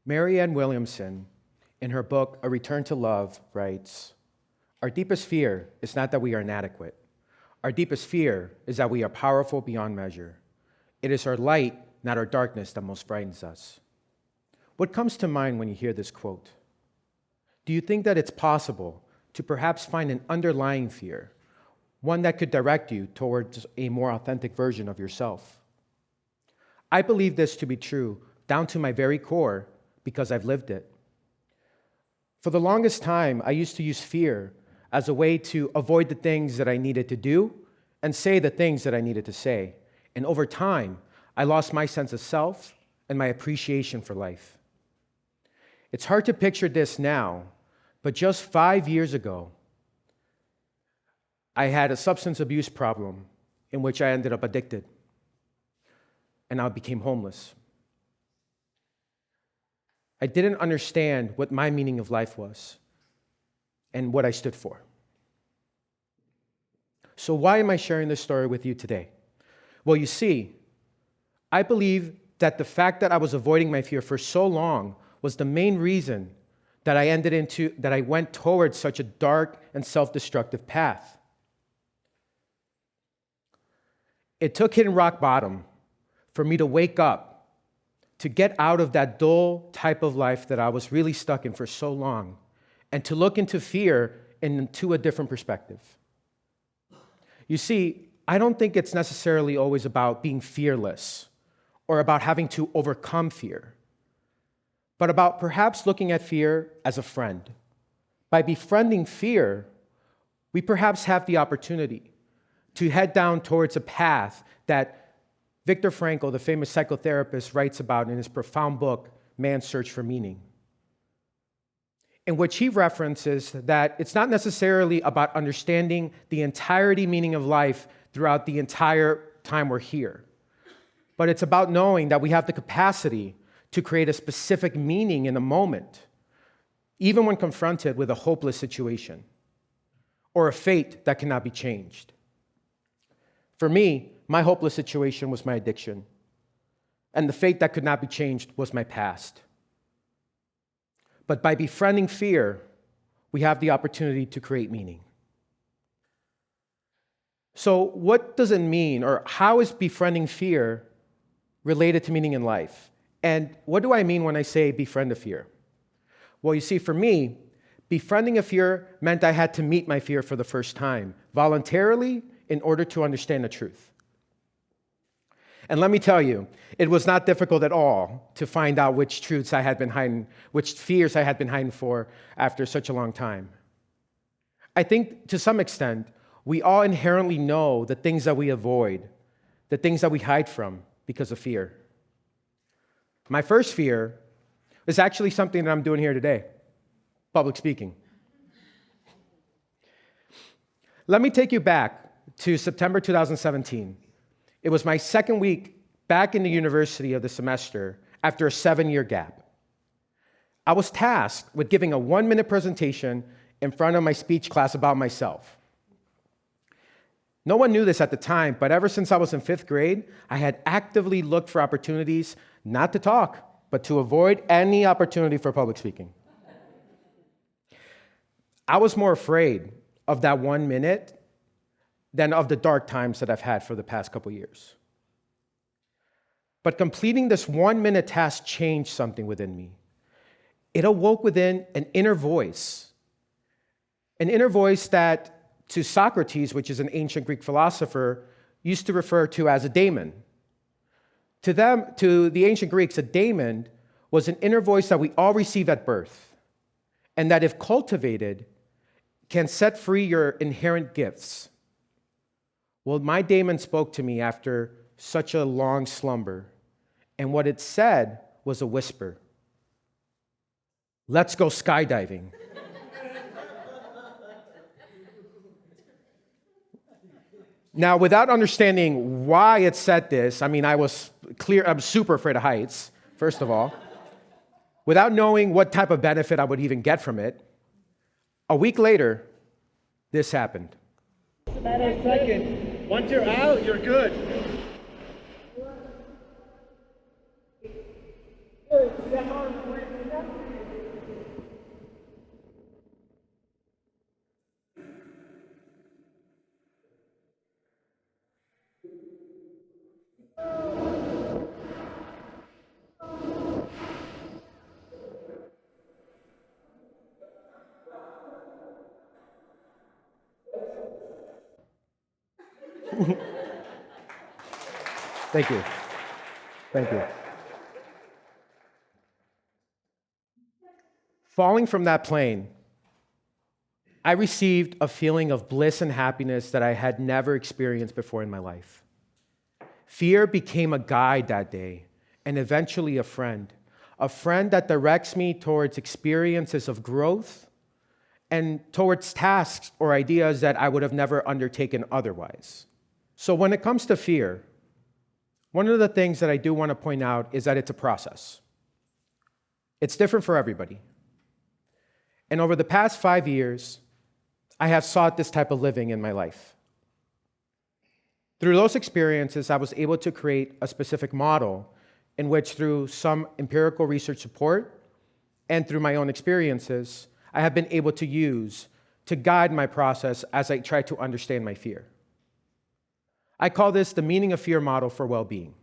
Marianne Williamson, in her book, A Return to Love, writes, "Our deepest fear is not that we are inadequate. Our deepest fear is that we are powerful beyond measure. It is our light, not our darkness, that most frightens us." What comes to mind when you hear this quote? Do you think that it's possible to perhaps find an underlying fear, one that could direct you towards a more authentic version of yourself? I believe this to be true down to my very core because I've lived it. For the longest time, I used to use fear as a way to avoid the things that I needed to do and say the things that I needed to say. And over time, I lost my sense of self and my appreciation for life. It's hard to picture this now, but just 5 years ago, I had a substance abuse problem in which I ended up addicted, and I became homeless. I didn't understand what my meaning of life was and what I stood for. So why am I sharing this story with you today? Well, you see, I believe that the fact that I was avoiding my fear for so long was the main reason that I went towards such a dark and self-destructive path. It took hitting rock bottom for me to wake up, to get out of that dull type of life that I was really stuck in for so long, and to look into fear into a different perspective. You see, I don't think it's necessarily always about being fearless or about having to overcome fear, but about perhaps looking at fear as a friend. By befriending fear, we perhaps have the opportunity to head down towards a path that Viktor Frankl, the famous psychotherapist, writes about in his profound book, Man's Search for Meaning, in which he references that it's not necessarily about understanding the entirety meaning of life throughout the entire time we're here, but it's about knowing that we have the capacity to create a specific meaning in a moment, even when confronted with a hopeless situation or a fate that cannot be changed. For me, my hopeless situation was my addiction, and the fate that could not be changed was my past. But by befriending fear, we have the opportunity to create meaning. So what does it mean, or how is befriending fear related to meaning in life? And what do I mean when I say befriend a fear? Well, you see, for me, befriending a fear meant I had to meet my fear for the first time, voluntarily, in order to understand the truth. And let me tell you, it was not difficult at all to find out which truths I had been hiding, which fears I had been hiding for after such a long time. I think to some extent, we all inherently know the things that we avoid, the things that we hide from because of fear. My first fear is actually something that I'm doing here today, public speaking. Let me take you back to September 2017. It was my second week back in the university of the semester after a 7-year gap. I was tasked with giving a 1-minute presentation in front of my speech class about myself. No one knew this at the time, but ever since I was in 5th grade, I had actively looked for opportunities not to talk, but to avoid any opportunity for public speaking. I was more afraid of that 1 minute than of the dark times that I've had for the past couple years. But completing this 1-minute task changed something within me. It awoke within an inner voice that to Socrates, which is an ancient Greek philosopher, used to refer to as a daemon. To the ancient Greeks, a daemon was an inner voice that we all receive at birth, and that if cultivated, can set free your inherent gifts. Well, my daemon spoke to me after such a long slumber, and what it said was a whisper. Let's go skydiving. Now, without understanding why it said this, I'm super afraid of heights, first of all. Without knowing what type of benefit I would even get from it, a week later, this happened. Just a matter of seconds. Once you're out, you're good. Thank you. Thank you. Falling from that plane, I received a feeling of bliss and happiness that I had never experienced before in my life. Fear became a guide that day, and eventually a friend that directs me towards experiences of growth and towards tasks or ideas that I would have never undertaken otherwise. So when it comes to fear, one of the things that I do want to point out is that it's a process. It's different for everybody. And over the past 5 years, I have sought this type of living in my life. Through those experiences, I was able to create a specific model in which, through some empirical research support and through my own experiences, I have been able to use to guide my process as I try to understand my fear. I call this the meaning of fear model for well-being.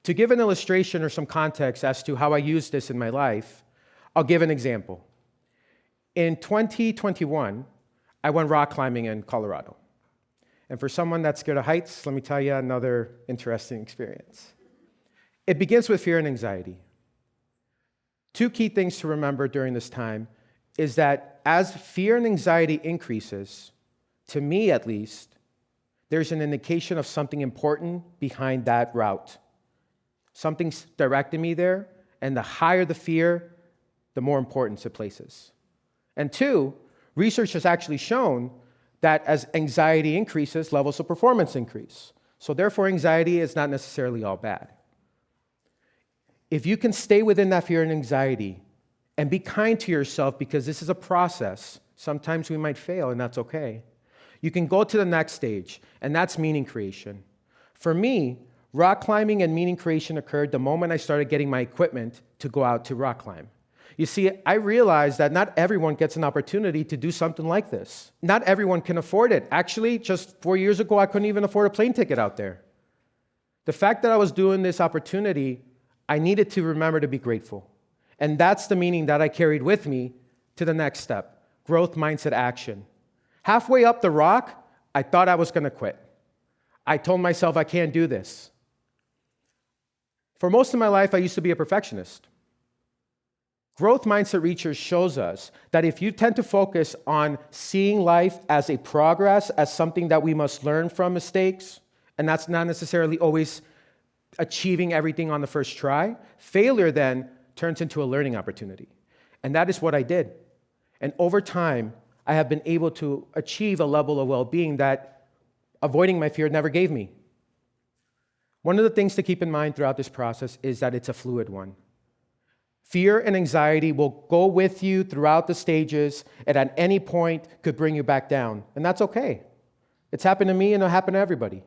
To give an illustration or some context as to how I use this in my life, I'll give an example. In 2021, I went rock climbing in Colorado. And for someone that's scared of heights, let me tell you another interesting experience. It begins with fear and anxiety. Two key things to remember during this time is that as fear and anxiety increases, to me at least, there's an indication of something important behind that route. Something's directing me there, and the higher the fear, the more importance it places. And two, research has actually shown that as anxiety increases, levels of performance increase. So therefore, anxiety is not necessarily all bad. If you can stay within that fear and anxiety and be kind to yourself, because this is a process, sometimes we might fail, and that's okay. You can go to the next stage, and that's meaning creation. For me, rock climbing and meaning creation occurred the moment I started getting my equipment to go out to rock climb. You see, I realized that not everyone gets an opportunity to do something like this. Not everyone can afford it. Actually, just 4 years ago, I couldn't even afford a plane ticket out there. The fact that I was doing this opportunity, I needed to remember to be grateful. And that's the meaning that I carried with me to the next step, growth mindset action. Halfway up the rock, I thought I was going to quit. I told myself I can't do this. For most of my life, I used to be a perfectionist. Growth mindset research shows us that if you tend to focus on seeing life as a progress, as something that we must learn from mistakes, and that's not necessarily always achieving everything on the first try, failure then turns into a learning opportunity. And that is what I did. And over time, I have been able to achieve a level of well-being that avoiding my fear never gave me. One of the things to keep in mind throughout this process is that it's a fluid one. Fear and anxiety will go with you throughout the stages and at any point could bring you back down. And that's okay. It's happened to me and it'll happen to everybody.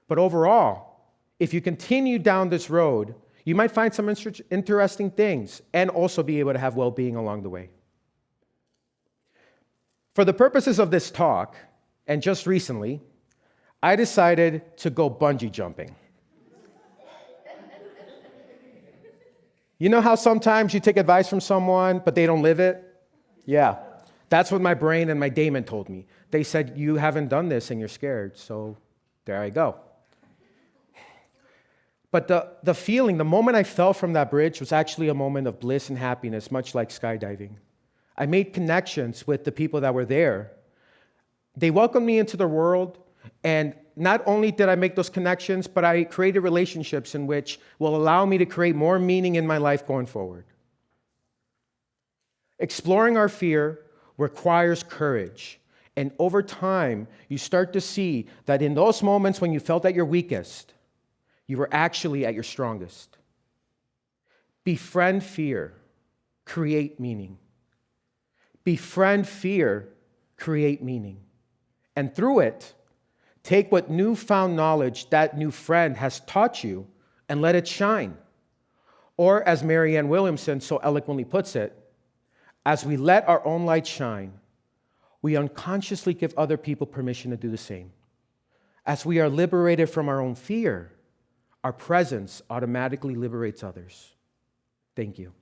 But overall, if you continue down this road, you might find some interesting things and also be able to have well-being along the way. For the purposes of this talk, and just recently, I decided to go bungee jumping. You know how sometimes you take advice from someone, but they don't live it? Yeah, that's what my brain and my daemon told me. They said, you haven't done this and you're scared, so there I go. But the feeling, the moment I fell from that bridge was actually a moment of bliss and happiness, much like skydiving. I made connections with the people that were there. They welcomed me into their world, and not only did I make those connections, but I created relationships in which will allow me to create more meaning in my life going forward. Exploring our fear requires courage. And over time, you start to see that in those moments when you felt at your weakest, you were actually at your strongest. Befriend fear, create meaning. Befriend fear, create meaning. And through it, take what newfound knowledge that new friend has taught you and let it shine. Or as Marianne Williamson so eloquently puts it, as we let our own light shine, we unconsciously give other people permission to do the same. As we are liberated from our own fear, our presence automatically liberates others. Thank you.